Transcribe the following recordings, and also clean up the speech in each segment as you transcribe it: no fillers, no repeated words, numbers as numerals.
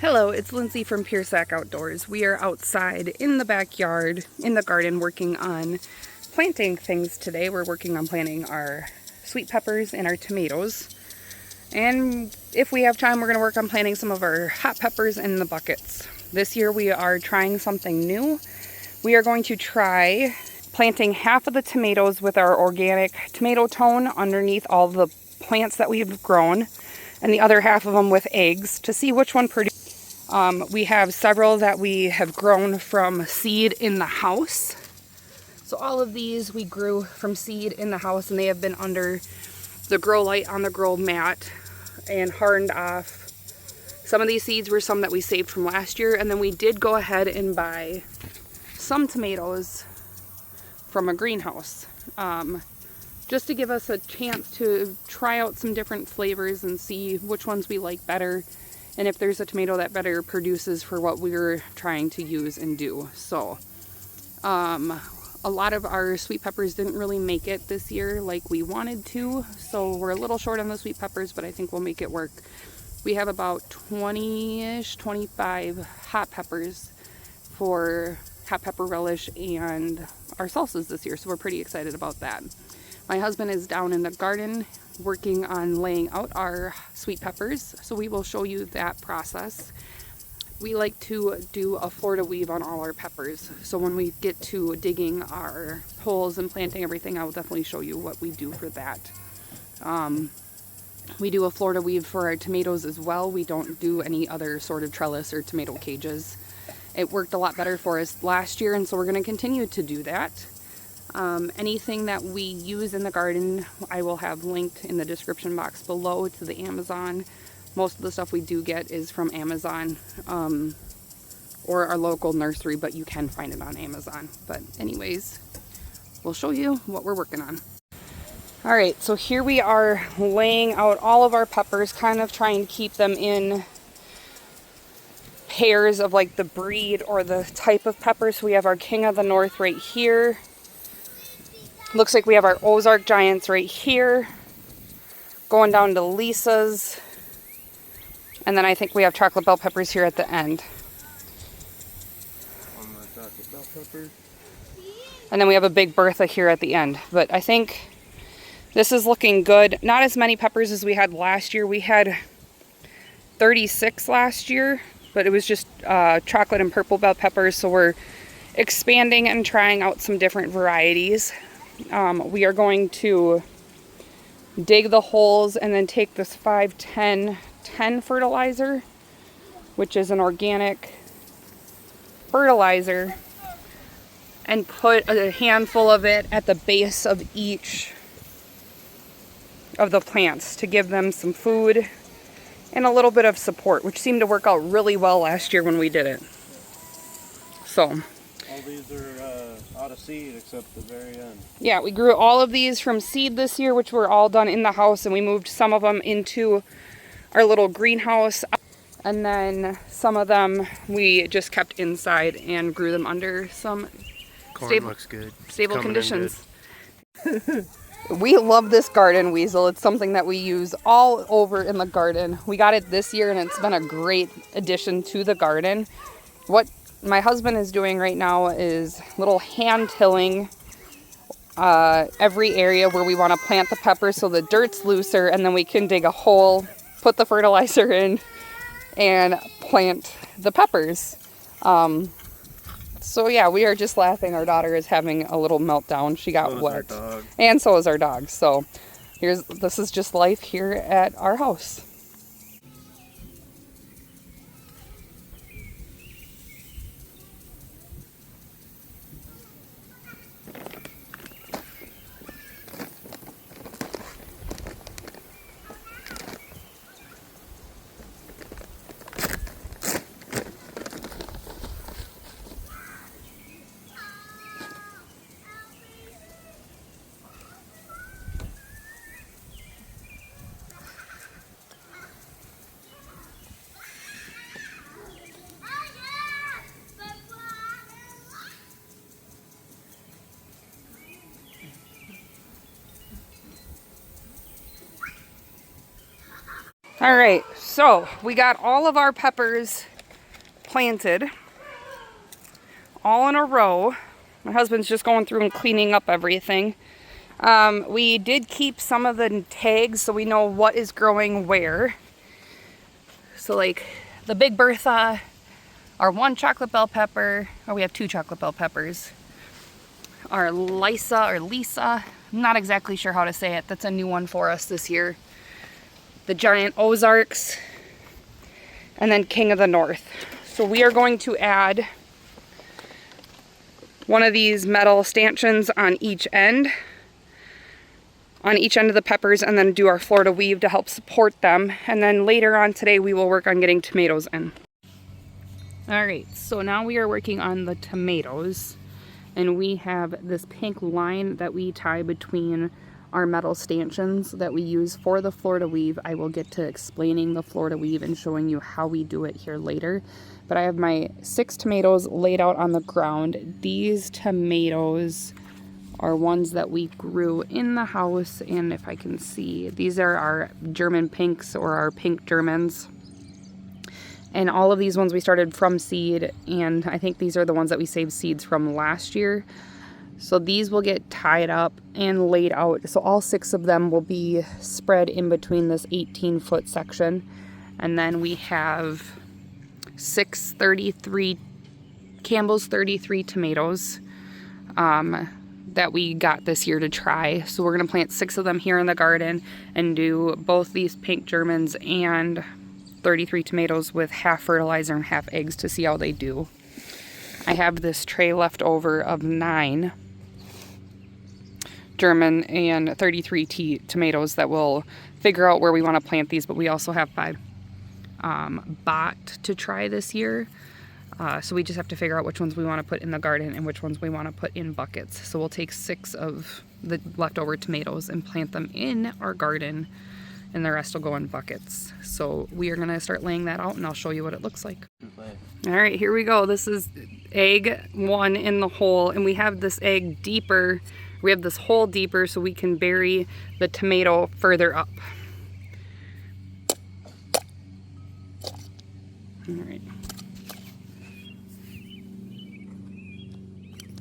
Hello, it's Lindsay from Pure Sack Outdoors. We are outside in the backyard, in the garden, working on planting things today. We're working on planting our sweet peppers and our tomatoes. And if we have time, we're going to work on planting some of our hot peppers in the buckets. This year we are trying something new. We are going to try planting half of the tomatoes with our organic tomato tone underneath all the plants that we've grown, and the other half of them with eggs to see which one produces. We have several that we have grown from seed in the house. So all of these we grew from seed in the house, and they have been under the grow light on the grow mat and hardened off. Some of these seeds were some that we saved from last year, and then we did go ahead and buy some tomatoes from a greenhouse, just to give us a chance to try out some different flavors and see which ones we like better, and if there's a tomato that better produces for what we're trying to use and do. So a lot of our sweet peppers didn't really make it this year like we wanted to, so we're a little short on the sweet peppers, but I think we'll make it work. We have about 20-ish, 25 hot peppers for hot pepper relish and our salsas this year, so we're pretty excited about that. My husband is down in the garden working on laying out our sweet peppers, so we will show you that process. We like to do a floor to weave on all our peppers, so when we get to digging our holes and planting everything, I will definitely show you what we do for that. We do a floor to weave for our tomatoes as well. We don't do any other sort of trellis or tomato cages. It worked a lot better for us last year, and so we're going to continue to do that. Anything that we use in the garden, I will have linked in the description box below to the Amazon. Most of the stuff we do get is from Amazon or our local nursery, but you can find it on Amazon. But anyways, we'll show you what we're working on. Alright, so here we are laying out all of our peppers, kind of trying to keep them in pairs of like the breed or the type of pepper. So we have our King of the North right here. Looks like we have our Ozark Giants right here, going down to Lisa's, and then I think we have chocolate bell peppers here at the end. Chocolate bell peppers. And then we have a big Bertha here at the end. But I think this is looking good. Not as many peppers as we had last year. We had 36 last year, but it was just chocolate and purple bell peppers, so we're expanding and trying out some different varieties. We are going to dig the holes and then take this 5-10-10 fertilizer, which is an organic fertilizer, and put a handful of it at the base of each of the plants to give them some food and a little bit of support, which seemed to work out really well last year when we did it. So all these are out of seed except the very end. Yeah, we grew all of these from seed this year, which were all done in the house, and we moved some of them into our little greenhouse, and then some of them we just kept inside and grew them under some stable conditions. We love this garden weasel. It's something that we use all over in the garden. We got it this year, and it's been a great addition to the garden. What my husband is doing right now is little hand tilling every area where we want to plant the peppers so the dirt's looser, and then we can dig a hole, put the fertilizer in, and plant the peppers. So yeah, we are just laughing. Our daughter is having a little meltdown. She got wet. And so is our dog. So this is just life here at our house. All right, so we got all of our peppers planted all in a row. My husband's just going through and cleaning up everything. We did keep some of the tags so we know what is growing where. So like the Big Bertha, our one chocolate bell pepper, or we have two chocolate bell peppers. Our Lisa, I'm not exactly sure how to say it. That's a new one for us this year. The giant Ozarks, and then King of the North. So we are going to add one of these metal stanchions on each end of the peppers, and then do our Florida weave to help support them. And then later on today we will work on getting tomatoes in. Alright, so now we are working on the tomatoes, and we have this pink line that we tie between our metal stanchions that we use for the Florida weave. I will get to explaining the Florida weave and showing you how we do it here later. But I have my 6 tomatoes laid out on the ground. These tomatoes are ones that we grew in the house, and if I can see, these are our German pinks, or our pink Germans. And all of these ones we started from seed, and I think these are the ones that we saved seeds from last year. So these will get tied up and laid out. So all 6 of them will be spread in between this 18-foot section. And then we have 6 Campbell's 33 tomatoes that we got this year to try. So we're gonna plant 6 of them here in the garden and do both these pink Germans and 33 tomatoes with half fertilizer and half eggs to see how they do. I have this tray left over of 9 German and 33 tomatoes that will figure out where we want to plant these, but we also have 5 bought to try this year. So we just have to figure out which ones we want to put in the garden and which ones we want to put in buckets. So we'll take 6 of the leftover tomatoes and plant them in our garden, and the rest will go in buckets. So we are going to start laying that out, and I'll show you what it looks like. All right, here we go. This is egg 1 in the hole, and we have this egg deeper. We have this hole deeper so we can bury the tomato further up. All right.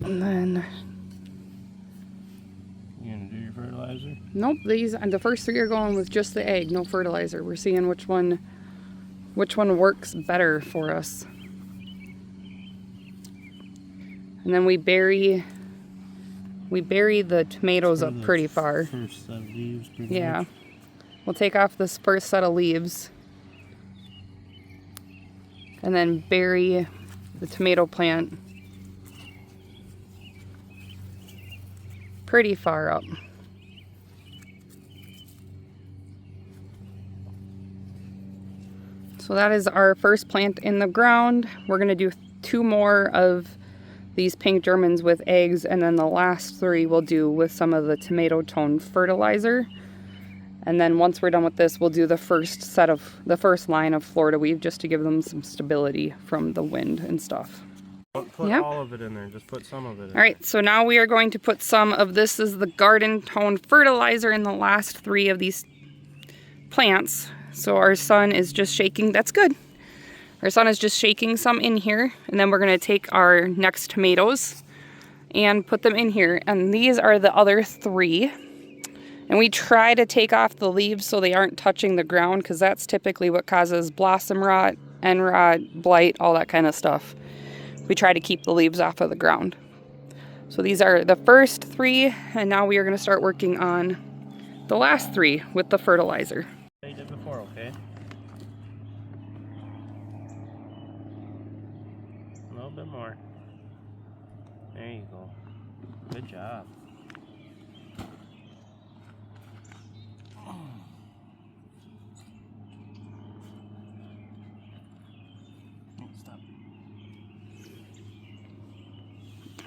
And then... You gonna do your fertilizer? Nope, the first 3 are going with just the egg, no fertilizer. We're seeing which one works better for us. And then we bury the tomatoes up pretty far. First set of leaves, pretty Yeah. much. We'll take off this first set of leaves and then bury the tomato plant pretty far up. So that is our first plant in the ground. We're gonna do 2 more of these pink Germans with eggs, and then the last 3 we'll do with some of the tomato tone fertilizer. And then once we're done with this, we'll do the first line of Florida weave, just to give them some stability from the wind and stuff. Don't put all of it in there, just put some of it in. All right, so now we are going to put some of this is the garden tone fertilizer in the last 3 of these plants. So our son is just shaking, that's good. Our son is just shaking some in here, and then we're gonna take our next tomatoes and put them in here. And these are the other 3. And we try to take off the leaves so they aren't touching the ground, because that's typically what causes blossom rot, end rot, blight, all that kind of stuff. We try to keep the leaves off of the ground. So these are the first 3, and now we are going to start working on the last 3 with the fertilizer. You did before, okay? A little bit more. There you go. Good job.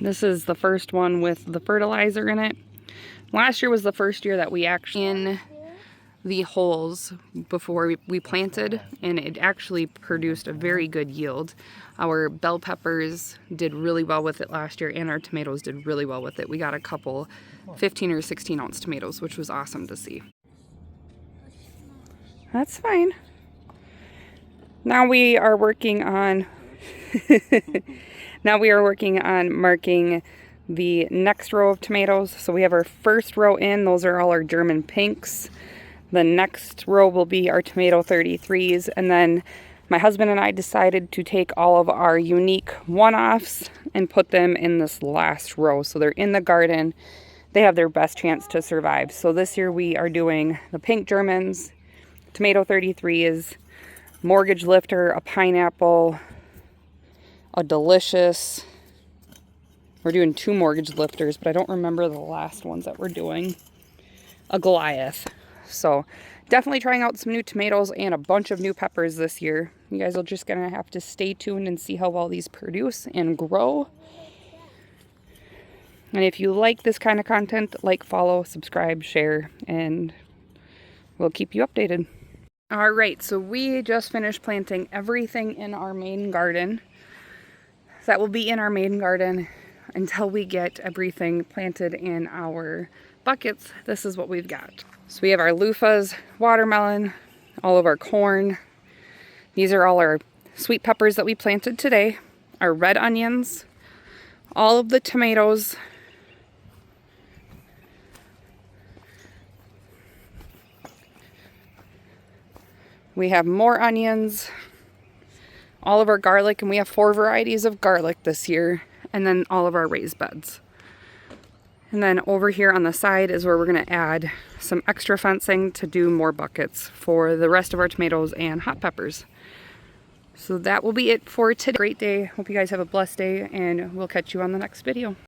This is the first one with the fertilizer in it. Last year was the first year that we actually in the holes before we planted, and it actually produced a very good yield. Our bell peppers did really well with it last year, and our tomatoes did really well with it. We got a couple 15 or 16 ounce tomatoes, which was awesome to see. That's fine. Now we are working on Now we are working on marking the next row of tomatoes. So we have our first row in. Those are all our German pinks. The next row will be our tomato 33s. And then my husband and I decided to take all of our unique one-offs and put them in this last row. So they're in the garden. They have their best chance to survive. So this year we are doing the pink Germans, tomato 33s, mortgage lifter, a pineapple, a delicious. We're doing 2 mortgage lifters, but I don't remember the last ones that we're doing. A Goliath. So definitely trying out some new tomatoes and a bunch of new peppers this year. You guys are just gonna have to stay tuned and see how well these produce and grow. And if you like this kind of content, like, follow, subscribe, share, and we'll keep you updated. All right, so we just finished planting everything in our main garden. That will be in our main garden until we get everything planted in our buckets. This is what we've got. So we have our loofahs, watermelon, all of our corn. These are all our sweet peppers that we planted today, our red onions, all of the tomatoes, we have more onions, all of our garlic, and we have 4 varieties of garlic this year, and then all of our raised beds. And then over here on the side is where we're going to add some extra fencing to do more buckets for the rest of our tomatoes and hot peppers. So that will be it for today. Great day. Hope you guys have a blessed day, and we'll catch you on the next video.